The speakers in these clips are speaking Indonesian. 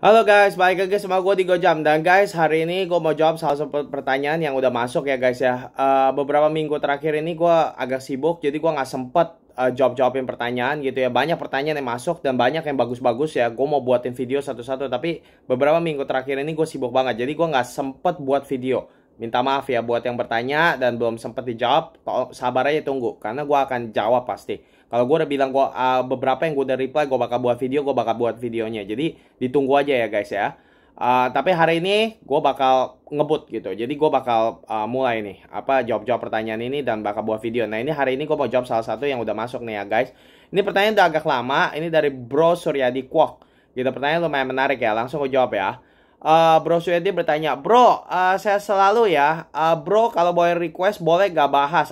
Halo guys, balik lagi sama gue di Gojam. Dan guys, hari ini gue mau jawab salah satu pertanyaan yang udah masuk ya guys ya. Beberapa minggu terakhir ini gue agak sibuk, jadi gue nggak sempet jawab-jawabin pertanyaan gitu ya. Banyak pertanyaan yang masuk dan banyak yang bagus-bagus ya. Gue mau buatin video satu-satu, tapi beberapa minggu terakhir ini gue sibuk banget. Jadi gue nggak sempet buat video. Minta maaf ya buat yang bertanya dan belum sempet dijawab. Sabar aja tunggu, karena gue akan jawab pasti. Kalau gue udah bilang beberapa yang gue udah reply, gue bakal buat video, gue bakal buat videonya. Jadi ditunggu aja ya guys ya. Tapi hari ini gue bakal ngebut gitu. Jadi gue bakal mulai nih jawab-jawab pertanyaan ini dan bakal buat video. Nah ini hari ini gue mau jawab salah satu yang udah masuk nih ya guys. Ini pertanyaan udah agak lama. Ini dari Bro Suryadi Kwok. Gitu, pertanyaan lumayan menarik ya. Langsung gue jawab ya. Bro Suryadi bertanya, Bro, saya selalu ya. Bro kalau boleh request boleh gak bahas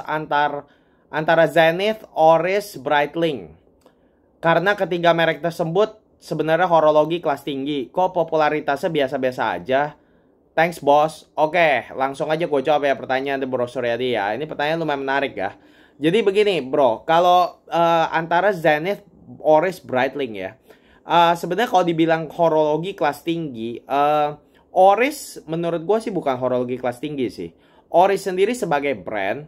antara Zenith, Oris, Breitling. Karena ketiga merek tersebut sebenarnya horologi kelas tinggi. Kok popularitasnya biasa-biasa aja? Thanks bos. Oke, langsung aja gue jawab ya pertanyaan dari Bro Suryadi ya. Ini pertanyaan lumayan menarik ya. Jadi begini bro, kalau antara Zenith, Oris, Breitling ya. Sebenarnya kalau dibilang horologi kelas tinggi, Oris menurut gue sih bukan horologi kelas tinggi sih. Oris sendiri sebagai brand,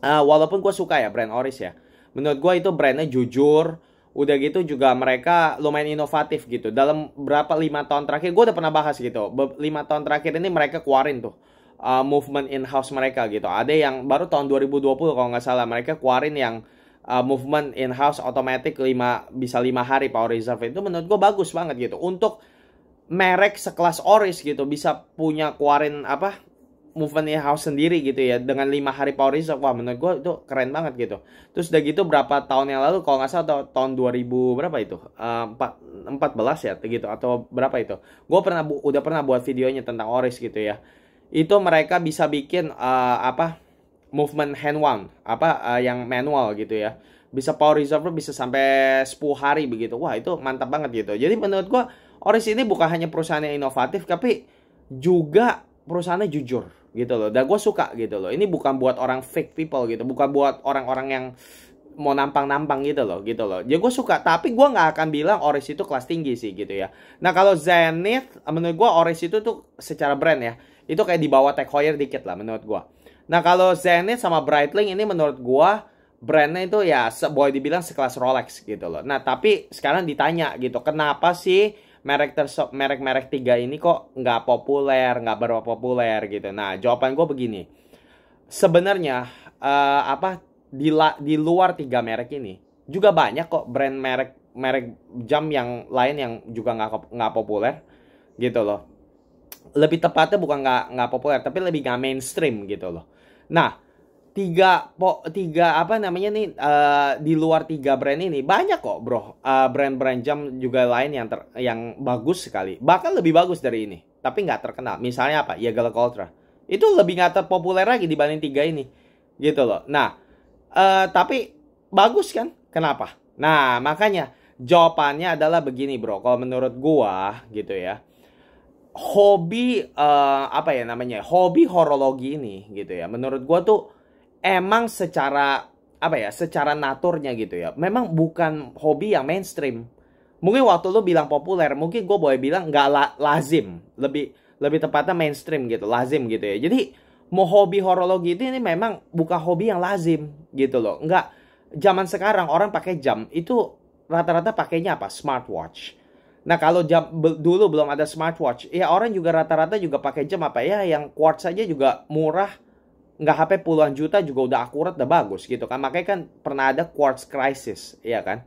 walaupun gue suka ya brand Oris ya. Menurut gue itu brandnya jujur. Udah gitu juga mereka lumayan inovatif gitu. Dalam berapa 5 tahun terakhir, gue udah pernah bahas gitu. 5 tahun terakhir ini mereka keluarin tuh movement in-house mereka gitu. Ada yang baru tahun 2020 kalau nggak salah. Mereka keluarin yang movement in-house automatic bisa 5 hari power reserve. Itu menurut gue bagus banget gitu. Untuk merek sekelas Oris gitu bisa punya keluarin movement in-house sendiri gitu ya dengan 5 hari power reserve. Wah menurut gue itu keren banget gitu. Terus udah gitu berapa tahun yang lalu kalau nggak salah tahun 2000 berapa itu 14 ya gitu atau berapa itu gue udah pernah buat videonya tentang Oris gitu ya. Itu mereka bisa bikin movement hand wound yang manual gitu ya, bisa power reserve bisa sampai 10 hari begitu. Wah itu mantap banget gitu. Jadi menurut gue Oris ini bukan hanya perusahaan yang inovatif tapi juga perusahaannya jujur gitu loh. Dan gue suka gitu loh. Ini bukan buat orang fake people gitu. Bukan buat orang-orang yang mau nampang-nampang gitu loh. Jadi gue suka. Tapi gue nggak akan bilang Oris itu kelas tinggi sih gitu ya. Nah kalau Zenith, menurut gue Oris itu tuh secara brand ya, itu kayak di bawah Tag Heuer dikit lah menurut gue. Nah kalau Zenith sama Breitling ini menurut gue brandnya itu ya boleh dibilang sekelas Rolex gitu loh. Nah tapi sekarang ditanya gitu, kenapa sih merek-merek tiga ini kok nggak populer, nggak berapa populer gitu. Nah jawaban gue begini, sebenarnya di luar tiga merek ini juga banyak kok brand merek jam yang lain yang juga nggak populer gitu loh. Lebih tepatnya bukan nggak populer tapi lebih nggak mainstream gitu loh. Nah tiga apa namanya nih, di luar tiga brand ini banyak kok bro, brand-brand jam juga lain yang bagus sekali, bahkan lebih bagus dari ini tapi nggak terkenal. Misalnya Jaeger Ultra itu lebih nggak terpopuler lagi dibanding tiga ini gitu loh. Nah tapi bagus kan, kenapa? Nah makanya jawabannya adalah begini bro, kalau menurut gua gitu ya, hobi hobi horologi ini gitu ya, menurut gua tuh emang secara secara naturnya gitu ya, memang bukan hobi yang mainstream. Mungkin waktu lu bilang populer, mungkin gue boleh bilang nggak lazim, lebih tepatnya mainstream gitu, lazim gitu ya. Jadi mau hobi horologi ini memang bukan hobi yang lazim gitu loh. Nggak, zaman sekarang orang pakai jam itu rata-rata pakainya smartwatch. Nah kalau dulu belum ada smartwatch, ya orang juga rata-rata juga pakai jam yang quartz saja juga murah, nggak HP puluhan juta juga udah akurat, udah bagus gitu kan. Makanya kan pernah ada quartz crisis, ya kan.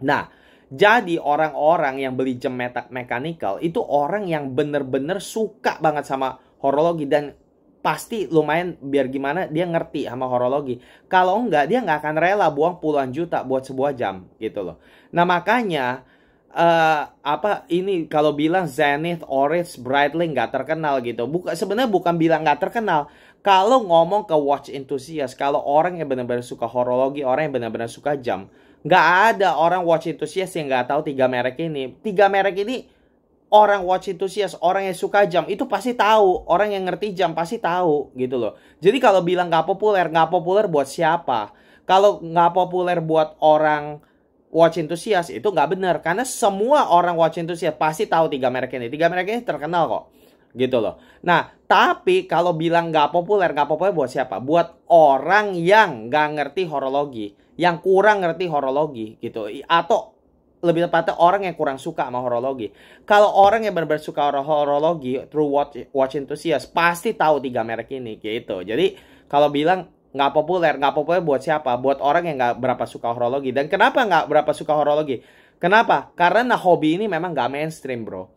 Nah jadi orang-orang yang beli jam mechanical itu orang yang bener-bener suka banget sama horologi, dan pasti lumayan biar gimana dia ngerti sama horologi. Kalau enggak dia nggak akan rela buang puluhan juta buat sebuah jam gitu loh. Nah makanya ini kalau bilang Zenith, Oris, Breitling nggak terkenal gitu, sebenarnya bukan bilang nggak terkenal. Kalau ngomong ke watch enthusiast, kalau orang yang benar-benar suka horologi, orang yang benar-benar suka jam, nggak ada orang watch enthusiast yang nggak tahu tiga merek ini. Tiga merek ini orang watch enthusiast, orang yang suka jam itu pasti tahu, orang yang ngerti jam pasti tahu gitu loh. Jadi kalau bilang nggak populer buat siapa? Kalau nggak populer buat orang watch enthusiast itu nggak benar, karena semua orang watch enthusiast pasti tahu tiga merek ini. Tiga merek ini terkenal kok, gitu loh. Nah, tapi kalau bilang nggak populer buat siapa? Buat orang yang nggak ngerti horologi, yang kurang ngerti horologi, gitu. Atau lebih tepatnya orang yang kurang suka sama horologi. Kalau orang yang benar-benar suka horologi, true watch enthusiast, pasti tahu tiga merek ini, gitu. Jadi kalau bilang nggak populer buat siapa? Buat orang yang nggak berapa suka horologi. Dan kenapa nggak berapa suka horologi? Kenapa? Karena hobi ini memang nggak mainstream, bro.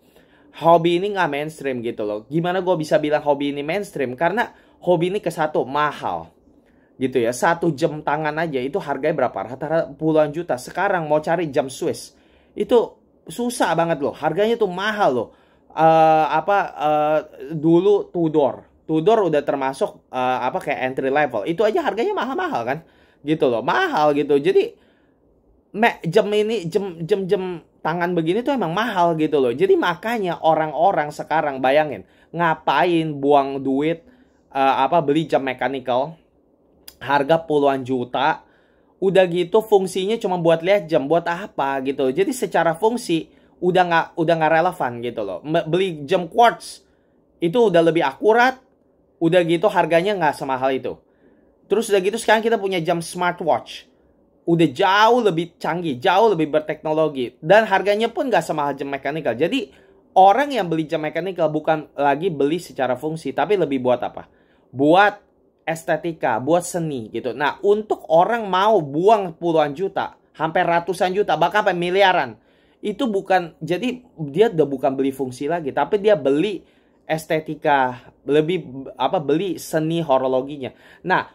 Hobi ini nggak mainstream, gitu loh. Gimana gue bisa bilang hobi ini mainstream? Karena hobi ini kesatu mahal, gitu ya. Satu jam tangan aja itu harganya berapa? Rata-rata puluhan juta. Sekarang mau cari jam Swiss itu susah banget loh. Harganya tuh mahal loh. Dulu Tudor udah termasuk kayak entry level. Itu aja harganya mahal-mahal kan? Gitu loh. Mahal gitu. Jadi jam tangan begini tuh emang mahal gitu loh. Jadi makanya orang-orang sekarang bayangin ngapain buang duit beli jam mechanical harga puluhan juta, udah gitu fungsinya cuma buat lihat jam, buat apa gitu. Jadi secara fungsi udah nggak relevan gitu loh. Beli jam quartz itu udah lebih akurat, udah gitu harganya nggak semahal itu. Terus udah gitu sekarang kita punya jam smartwatch, udah jauh lebih canggih, jauh lebih berteknologi, dan harganya pun nggak semahal jam mechanical. Jadi orang yang beli jam mechanical bukan lagi beli secara fungsi, tapi lebih buat apa? Buat estetika, buat seni gitu. Nah, untuk orang mau buang puluhan juta, hampir ratusan juta, bahkan sampai miliaran, itu bukan, jadi dia udah bukan beli fungsi lagi, tapi dia beli estetika, beli seni horologinya. Nah,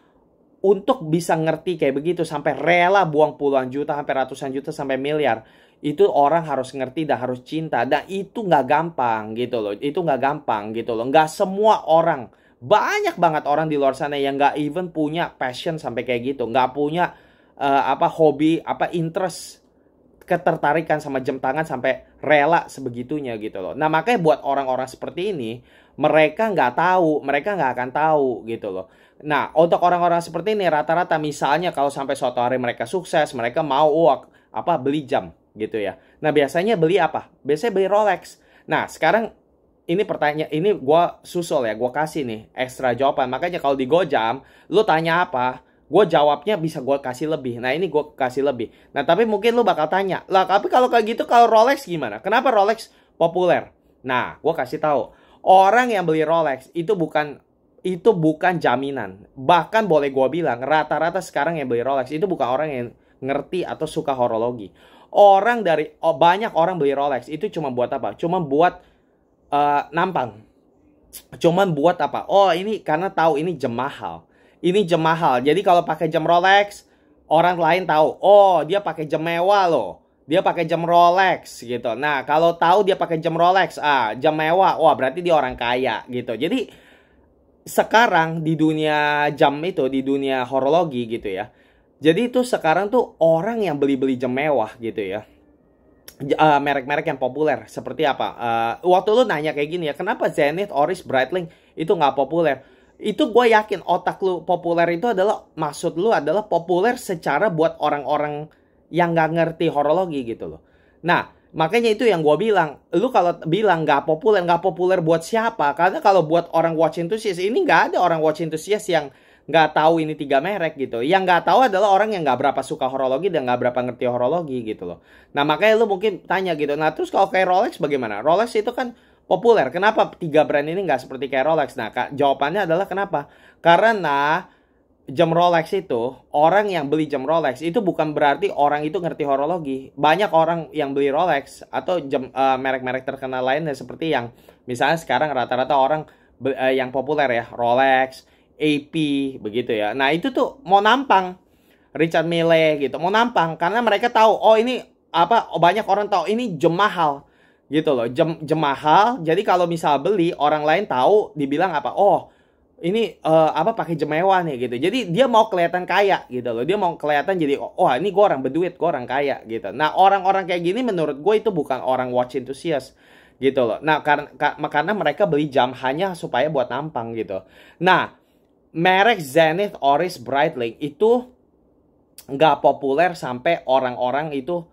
untuk bisa ngerti kayak begitu sampai rela buang puluhan juta, sampai ratusan juta, sampai miliar, itu orang harus ngerti dan harus cinta. Dan itu nggak gampang gitu loh. Itu nggak gampang gitu loh. Nggak semua orang. Banyak banget orang di luar sana yang nggak even punya passion sampai kayak gitu. Nggak punya hobi, interest, ketertarikan sama jam tangan sampai rela sebegitunya gitu loh. Nah makanya buat orang-orang seperti ini, mereka nggak akan tahu gitu loh. Nah untuk orang-orang seperti ini rata-rata misalnya kalau sampai suatu hari mereka sukses, mereka mau beli jam gitu ya. Nah biasanya beli apa? Biasanya beli Rolex. Nah sekarang ini pertanyaan, ini gue susul ya, gue kasih nih ekstra jawaban. Makanya kalau di Gojam, lu tanya apa, gue jawabnya bisa gue kasih lebih. Nah ini gue kasih lebih. Nah tapi mungkin lu bakal tanya, lah tapi kalau kayak gitu kalau Rolex gimana? Kenapa Rolex populer? Nah gue kasih tahu, orang yang beli Rolex itu bukan jaminan. Bahkan boleh gue bilang rata-rata sekarang yang beli Rolex itu bukan orang yang ngerti atau suka horologi. Banyak orang beli Rolex itu cuma buat apa? Cuma buat nampang. Cuman buat apa? Oh ini karena tahu ini jam mahal. Ini jam mahal. Jadi kalau pakai jam Rolex, orang lain tahu. Oh dia pakai jam mewah loh. Dia pakai jam Rolex gitu. Nah kalau tahu dia pakai jam Rolex, jam mewah. Wah berarti dia orang kaya gitu. Jadi sekarang di dunia jam itu, di dunia horologi gitu ya. Jadi itu sekarang tuh orang yang beli-beli jam mewah gitu ya. Merek-merek yang populer seperti apa? Waktu lu nanya kayak gini ya, kenapa Zenith, Oris, Breitling itu nggak populer? Itu gue yakin otak lu populer itu adalah, maksud lu adalah populer secara buat orang-orang yang nggak ngerti horologi gitu loh. Nah makanya itu yang gue bilang, lu kalau bilang nggak populer buat siapa? Karena kalau buat orang watch enthusiast ini nggak ada orang watch enthusiast yang nggak tahu ini tiga merek gitu. Yang nggak tahu adalah orang yang nggak berapa suka horologi dan nggak berapa ngerti horologi gitu loh. Nah makanya lu mungkin tanya gitu. Nah terus kalau kayak Rolex bagaimana? Rolex itu kan populer. Kenapa tiga brand ini nggak seperti kayak Rolex? Nah jawabannya adalah kenapa? Karena jam Rolex itu, orang yang beli jam Rolex itu bukan berarti orang itu ngerti horologi. Banyak orang yang beli Rolex atau jam merek-merek terkenal lainnya seperti yang misalnya sekarang rata-rata orang yang populer ya, Rolex, AP begitu ya. Nah itu tuh mau nampang, Richard Mille gitu, mau nampang karena mereka tahu ini banyak orang tahu ini jam mahal gitu loh, jam mahal. Jadi kalau misal beli orang lain tahu, dibilang ini pakai jam mewah nih gitu. Jadi dia mau kelihatan kaya gitu loh. Dia mau kelihatan jadi ini gue orang berduit, gue orang kaya gitu. Nah orang-orang kayak gini menurut gue itu bukan orang watch enthusiast gitu loh. Nah karena mereka beli jam hanya supaya buat nampang gitu. Nah merek Zenith, Oris, Breitling itu nggak populer sampai orang-orang itu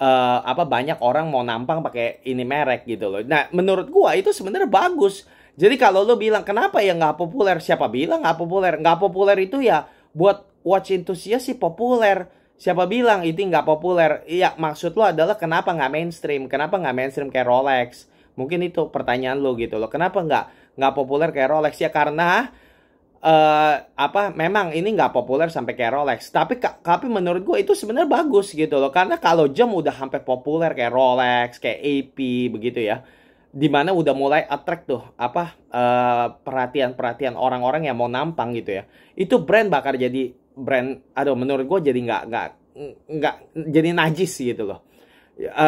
apa banyak orang mau nampang pakai ini merek gitu loh. Nah, menurut gua itu sebenarnya bagus. Jadi kalau lo bilang kenapa ya nggak populer, siapa bilang nggak populer? Nggak populer itu ya buat watch enthusiast sih populer. Siapa bilang itu nggak populer? Iya, maksud lo adalah kenapa nggak mainstream? Kenapa nggak mainstream kayak Rolex? Mungkin itu pertanyaan lo gitu loh. Kenapa nggak populer kayak Rolex? Ya karena apa memang ini nggak populer sampai kayak Rolex, tapi menurut gue itu sebenarnya bagus gitu loh, karena kalau jam udah sampai populer kayak Rolex, kayak AP begitu ya, dimana udah mulai attract tuh apa perhatian orang-orang yang mau nampang gitu ya, itu brand bakal jadi brand, aduh menurut gue jadi nggak jadi najis gitu loh.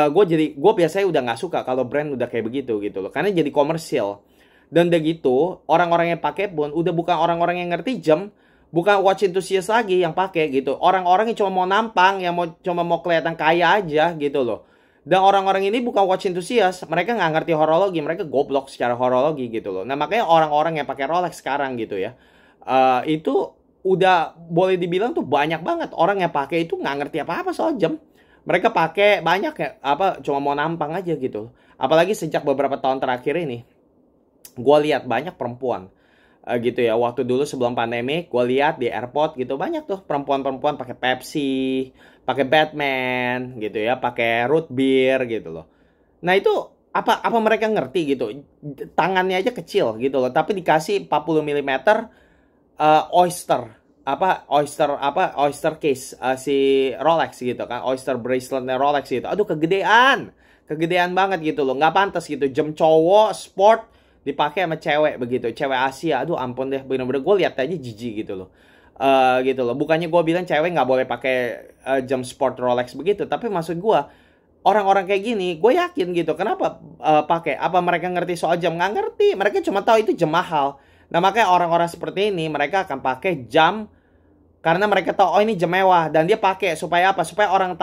Gue biasanya udah nggak suka kalau brand udah kayak begitu gitu loh, karena jadi komersial. Dan udah gitu, orang-orang yang pakai pun udah bukan orang-orang yang ngerti jam, bukan watch enthusiast lagi yang pakai gitu. Orang-orang yang cuma mau nampang, yang cuma mau kelihatan kaya aja gitu loh. Dan orang-orang ini bukan watch enthusiast, mereka nggak ngerti horologi, mereka goblok secara horologi gitu loh. Nah makanya orang-orang yang pakai Rolex sekarang gitu ya, itu udah boleh dibilang tuh banyak banget orang yang pakai itu nggak ngerti apa-apa soal jam. Mereka pakai banyak ya, apa cuma mau nampang aja gitu. Apalagi sejak beberapa tahun terakhir ini gue lihat banyak perempuan gitu ya, waktu dulu sebelum pandemi gue lihat di airport gitu banyak tuh perempuan-perempuan pakai Pepsi, pakai Batman gitu ya, pakai root beer gitu loh. Nah itu apa mereka ngerti gitu, tangannya aja kecil gitu loh tapi dikasih 40 milimeter oyster case si Rolex gitu kan, oyster braceletnya Rolex gitu, aduh kegedean banget gitu loh, nggak pantas gitu jam cowok sport dipakai sama cewek begitu, cewek Asia, aduh ampun deh, bener-bener gue lihat aja jijik gitu loh. Gitu loh, bukannya gue bilang cewek nggak boleh pakai jam sport Rolex begitu, tapi maksud gue orang-orang kayak gini gue yakin gitu kenapa pakai, apa mereka ngerti soal jam? Nggak ngerti, mereka cuma tahu itu jam mahal. Nah makanya orang-orang seperti ini mereka akan pakai jam karena mereka tahu oh ini jam mewah, dan dia pakai supaya apa? Supaya orang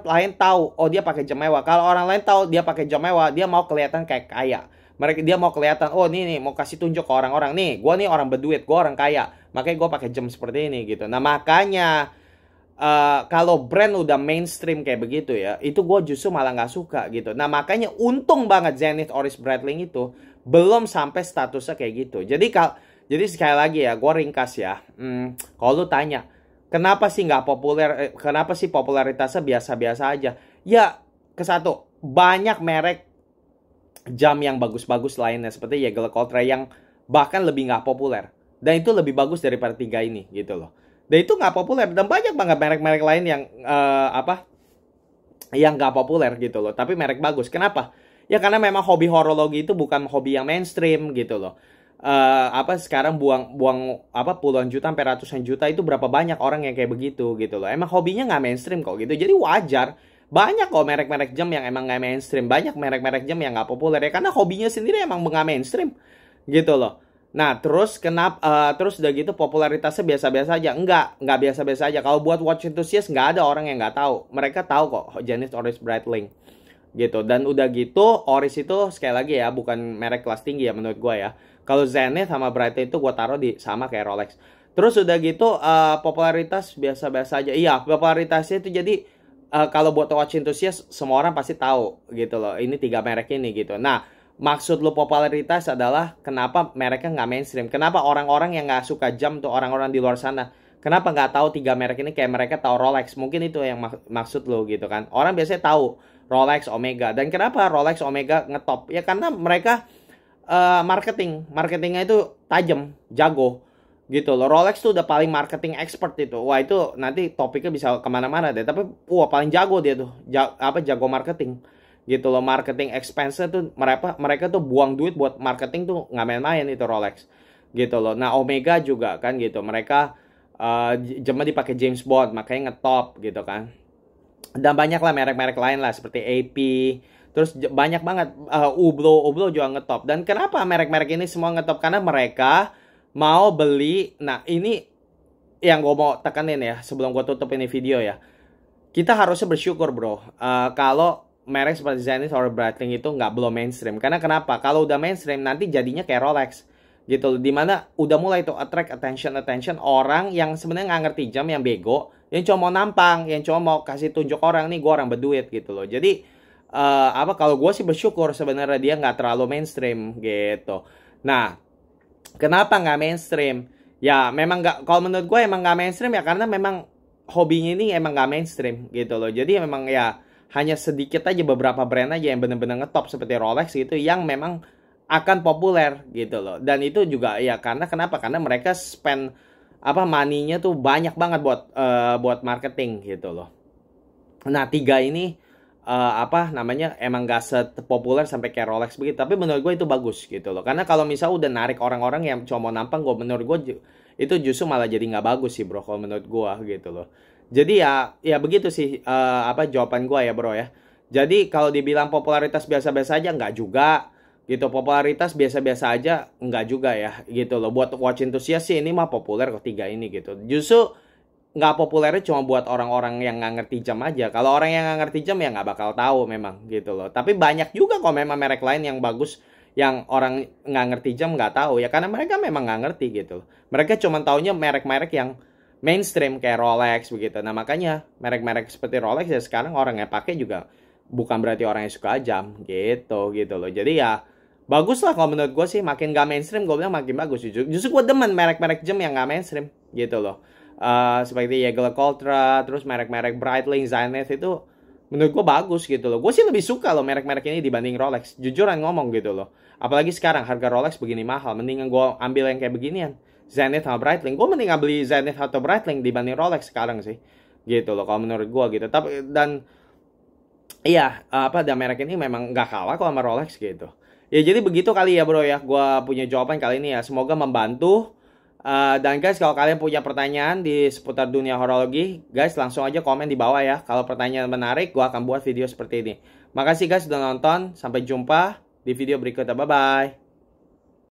lain tahu oh dia pakai jam mewah. Kalau orang lain tahu dia pakai jam mewah, dia mau kelihatan kayak kaya. Dia mau kelihatan oh nih mau kasih tunjuk ke orang-orang nih, gue nih orang berduit, gue orang kaya, makanya gue pakai jam seperti ini gitu. Nah makanya kalau brand udah mainstream kayak begitu ya, itu gue justru malah nggak suka gitu. Nah makanya untung banget Zenith Oris Breitling itu belum sampai statusnya kayak gitu. Jadi sekali lagi ya, gue ringkas ya. Kalau lu tanya, kenapa sih nggak populer? Kenapa sih popularitasnya biasa-biasa aja? Ya, ke satu, banyak merek jam yang bagus-bagus lainnya seperti Jaeger LeCoultre yang bahkan lebih nggak populer. Dan itu lebih bagus daripada tiga ini gitu loh. Dan itu nggak populer. Dan banyak banget merek-merek lain yang yang nggak populer gitu loh. Tapi merek bagus. Kenapa? Ya karena memang hobi horologi itu bukan hobi yang mainstream gitu loh. Sekarang buang puluhan juta sampai ratusan juta itu berapa banyak orang yang kayak begitu gitu loh. Emang hobinya nggak mainstream kok gitu. Jadi wajar. Banyak kok merek-merek jam yang emang nggak mainstream. Banyak merek-merek jam yang nggak populer ya. Karena hobinya sendiri emang nggak mainstream gitu loh. Nah terus terus udah gitu popularitasnya biasa-biasa aja. Nggak biasa-biasa aja. Kalau buat watch enthusiast nggak ada orang yang nggak tahu. Mereka tahu kok Zenith Oris Breitling gitu. Dan udah gitu Oris itu sekali lagi ya bukan merek kelas tinggi ya menurut gue ya. Kalau Zenith sama Breitling itu gue taruh di sama kayak Rolex. Terus udah gitu popularitas biasa-biasa aja. Iya popularitasnya itu jadi kalau buat watch enthusiast semua orang pasti tahu gitu loh. Ini tiga merek ini gitu. Nah maksud lo popularitas adalah kenapa mereknya nggak mainstream. Kenapa orang-orang yang nggak suka jam tuh orang-orang di luar sana, kenapa nggak tahu tiga merek ini kayak mereka tahu Rolex. Mungkin itu yang maksud lo gitu kan. Orang biasanya tahu Rolex, Omega. Dan kenapa Rolex, Omega ngetop? Ya karena mereka marketingnya itu tajam, jago gitu loh. Rolex tuh udah paling marketing expert itu. Wah itu nanti topiknya bisa kemana-mana deh. Tapi paling jago dia tuh, jago marketing gitu loh. Marketing expense tuh mereka tuh buang duit buat marketing tuh nggak main-main itu Rolex gitu loh. Nah Omega juga kan gitu. Mereka jamnya dipakai James Bond, makanya ngetop gitu kan. Dan banyak lah merek-merek lain lah seperti AP. Terus banyak banget Hublot juga ngetop. Dan kenapa merek-merek ini semua ngetop? Karena mereka mau beli. Nah ini yang gue mau tekanin ya sebelum gue tutup ini video ya. Kita harusnya bersyukur bro kalau merek seperti Zenith or Breitling itu belum mainstream. Karena kenapa? Kalau udah mainstream nanti jadinya kayak Rolex gitu. Dimana udah mulai tuh attract attention orang yang sebenarnya nggak ngerti jam, yang bego. yang cuma mau nampang, yang cuma mau kasih tunjuk orang nih gue orang berduit gitu loh. Jadi apa kalau gue sih bersyukur sebenarnya dia nggak terlalu mainstream gitu. Nah, kenapa nggak mainstream? Ya memang nggak, kalau menurut gue emang nggak mainstream ya karena memang hobinya ini emang nggak mainstream gitu loh. Jadi memang ya hanya sedikit aja beberapa brand aja yang bener-bener ngetop seperti Rolex gitu yang memang akan populer gitu loh. Dan itu juga ya karena kenapa? Karena mereka spend apa money-nya tuh banyak banget buat marketing gitu loh. Nah, tiga ini apa namanya emang gak sepopuler sampai kayak Rolex begitu, tapi menurut gue itu bagus gitu loh. Karena kalau misal udah narik orang-orang yang cuma mau nampang, menurut gue itu justru malah jadi nggak bagus sih bro kalau menurut gue gitu loh. Jadi ya begitu sih apa jawaban gue ya bro ya. Jadi kalau dibilang popularitas biasa-biasa aja nggak juga gitu, popularitas biasa-biasa aja nggak juga ya gitu loh. Buat watch enthusiast sih ini mah populer kok tiga ini gitu. Justru nggak populernya cuma buat orang-orang yang nggak ngerti jam aja. Kalau orang yang nggak ngerti jam ya nggak bakal tahu memang gitu loh. Tapi banyak juga kok memang merek lain yang bagus yang orang nggak ngerti jam nggak tahu ya karena mereka memang nggak ngerti gitu. Mereka cuma taunya merek-merek yang mainstream kayak Rolex begitu. Nah makanya merek-merek seperti Rolex ya sekarang orang yang pakai juga bukan berarti orang yang suka jam gitu loh. Jadi ya bagus lah kalau menurut gue sih, makin gak mainstream gue bilang makin bagus. Justru gue demen merek-merek jam yang gak mainstream gitu loh. Seperti Jaeger Ultra, terus merek-merek Breitling, Zenith itu menurut gue bagus gitu loh. Gue sih lebih suka loh merek-merek ini dibanding Rolex. Jujuran ngomong gitu loh. Apalagi sekarang harga Rolex begini mahal, mendingan gue ambil yang kayak beginian. Zenith sama Breitling. Gue mending beli Zenith atau Breitling dibanding Rolex sekarang sih. Gitu loh kalau menurut gue gitu. Tapi dan iya, apa dan merek ini memang nggak kalah kok sama Rolex gitu. Ya jadi begitu kali ya bro ya. Gua punya jawaban kali ini ya. Semoga membantu. Dan guys kalau kalian punya pertanyaan di seputar dunia horologi, guys langsung aja komen di bawah ya. Kalau pertanyaan menarik, gua akan buat video seperti ini. Makasih guys sudah nonton. Sampai jumpa di video berikutnya. Bye bye.